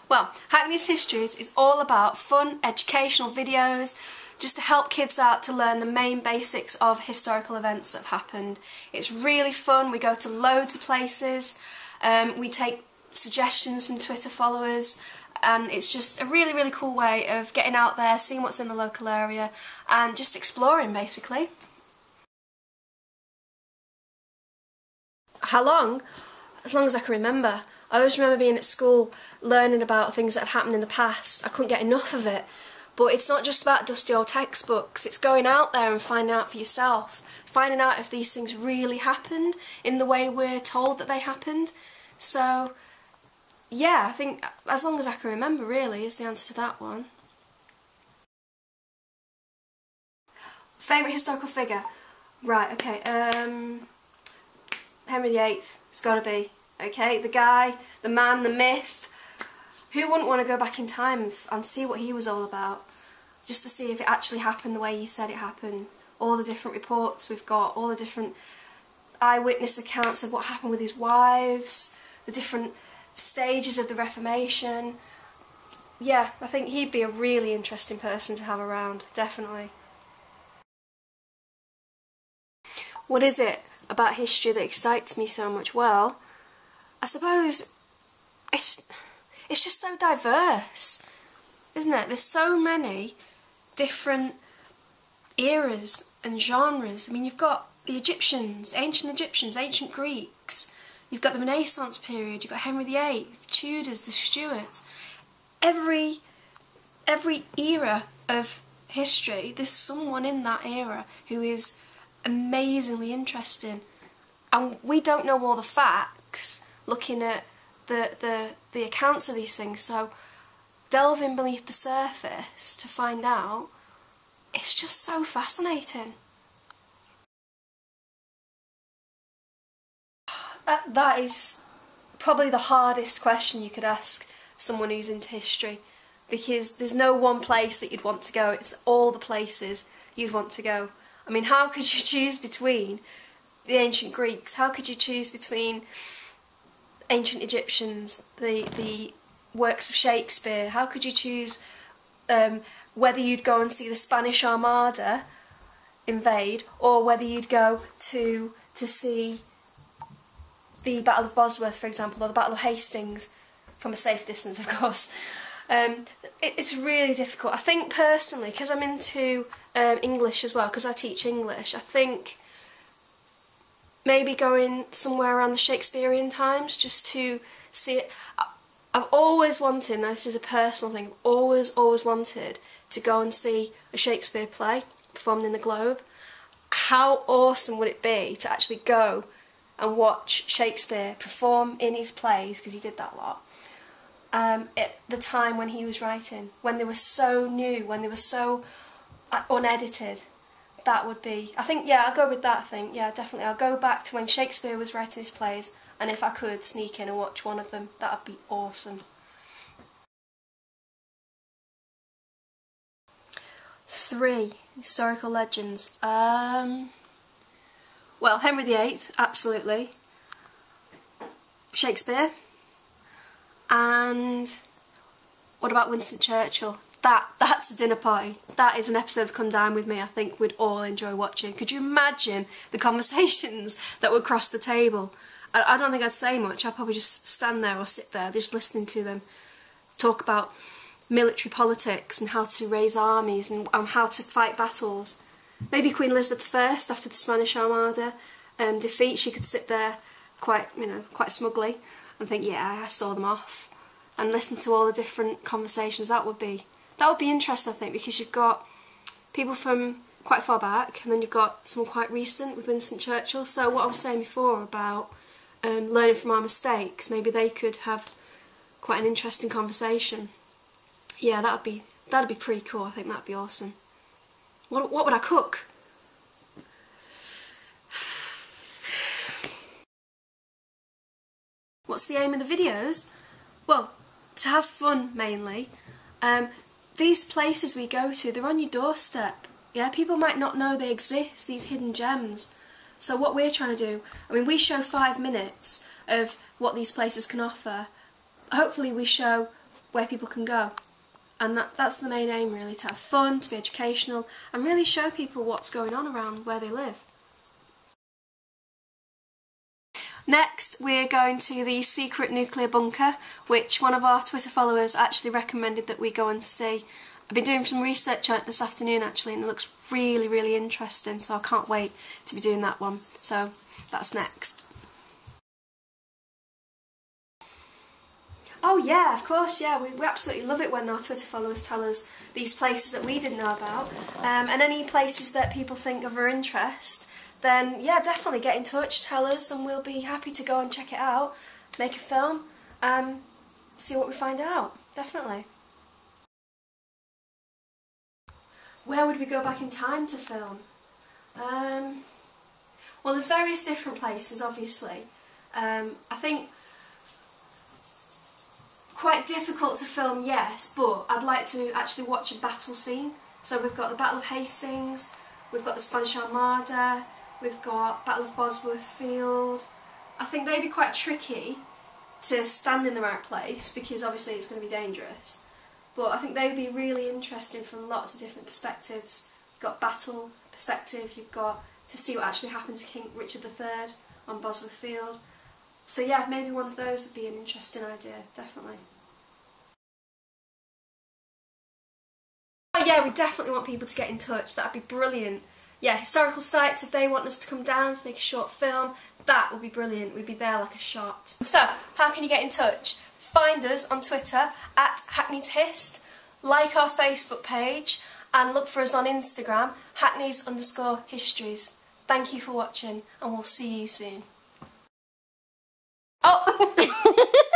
Well, Hackney's Histories is all about fun, educational videos, just to help kids out to learn the main basics of historical events that have happened. It's really fun, we go to loads of places, we take suggestions from Twitter followers, and it's just a really, really cool way of getting out there, seeing what's in the local area, and just exploring, basically. How long? As long as I can remember. I always remember being at school, learning about things that had happened in the past. I couldn't get enough of it. But it's not just about dusty old textbooks, it's going out there and finding out for yourself, finding out if these things really happened in the way we're told that they happened. So, yeah, I think as long as I can remember, really, is the answer to that one. Favourite historical figure? Right, okay, Henry VIII, it's got to be. Okay, the guy, the man, the myth. Who wouldn't want to go back in time and see what he was all about? Just to see if it actually happened the way he said it happened. All the different reports we've got, all the different eyewitness accounts of what happened with his wives, the different stages of the Reformation. Yeah, I think he'd be a really interesting person to have around, definitely. What is it about history that excites me so much? Well, I suppose it's just so diverse, isn't it? There's so many different eras and genres. I mean, you've got the Egyptians, ancient Greeks, you've got the Renaissance period, you've got Henry VIII, Tudors, the Stuarts. Every era of history, there's someone in that era who is amazingly interesting. And we don't know all the facts looking at the accounts of these things, so delving beneath the surface to find out, it's just so fascinating. That is probably the hardest question you could ask someone who's into history, because there's no one place that you'd want to go, it's all the places you'd want to go. I mean, how could you choose between the ancient Greeks? How could you choose between ancient Egyptians, the works of Shakespeare? How could you choose whether you'd go and see the Spanish Armada invade, or whether you'd go to see the Battle of Bosworth, for example, or the Battle of Hastings, from a safe distance, of course. It's really difficult. I think personally, because I'm into English as well, because I teach English, I think maybe going somewhere around the Shakespearean times just to see it. I've always wanted, and this is a personal thing, I've always wanted to go and see a Shakespeare play performed in the Globe. How awesome would it be to actually go and watch Shakespeare perform in his plays, because he did that a lot, at the time when he was writing, when they were so new, when they were so unedited. That would be, I think, yeah, I'll go with that, I think, yeah, definitely. I'll go back to when Shakespeare was writing his plays, and if I could sneak in and watch one of them, that would be awesome. 3 historical legends. Well, Henry VIII, absolutely. Shakespeare. And what about Winston Churchill? That's a dinner party. That is an episode of Come Dine With Me I think we'd all enjoy watching. Could you imagine the conversations that would cross the table? I don't think I'd say much. I'd probably just stand there or sit there just listening to them talk about military politics and how to raise armies and how to fight battles. Maybe Queen Elizabeth I, after the Spanish Armada defeat, she could sit there quite smugly and think, yeah, I saw them off, and listen to all the different conversations. That would be interesting, I think, because you've got people from quite far back, and then you've got someone quite recent with Winston Churchill. So what I was saying before about learning from our mistakes, maybe they could have quite an interesting conversation. Yeah, that'd be pretty cool. I think that'd be awesome. What would I cook? What's the aim of the videos? Well, to have fun mainly. These places we go to, they're on your doorstep. Yeah, people might not know they exist, these hidden gems. So what we're trying to do, I mean, we show 5 minutes of what these places can offer. Hopefully we show where people can go. And that's the main aim really, to have fun, to be educational, and really show people what's going on around where they live. Next, we're going to the secret nuclear bunker, which one of our Twitter followers actually recommended that we go and see. I've been doing some research on it this afternoon actually, and it looks really, really interesting, so I can't wait to be doing that one. So that's next. Oh yeah, of course, yeah, we absolutely love it when our Twitter followers tell us these places that we didn't know about, and any places that people think of our interest, then yeah, definitely get in touch, tell us, and we'll be happy to go and check it out, make a film, see what we find out, definitely. Where would we go back in time to film? Well, there's various different places, obviously. I think quite difficult to film, yes, but I'd like to actually watch a battle scene. So we've got the Battle of Hastings, we've got the Spanish Armada, we've got Battle of Bosworth Field. I think they'd be quite tricky to stand in the right place because obviously it's going to be dangerous. But I think they'd be really interesting from lots of different perspectives. You've got battle perspective, you've got to see what actually happened to King Richard III on Bosworth Field. So yeah, maybe one of those would be an interesting idea, definitely. Oh yeah, we definitely want people to get in touch, that'd be brilliant. Yeah, historical sites, if they want us to come down to make a short film, that would be brilliant, we'd be there like a shot. So, how can you get in touch? Find us on Twitter at Hackney2Hist, like our Facebook page, and look for us on Instagram, Hackneys_histories. Thank you for watching, and we'll see you soon. Oh!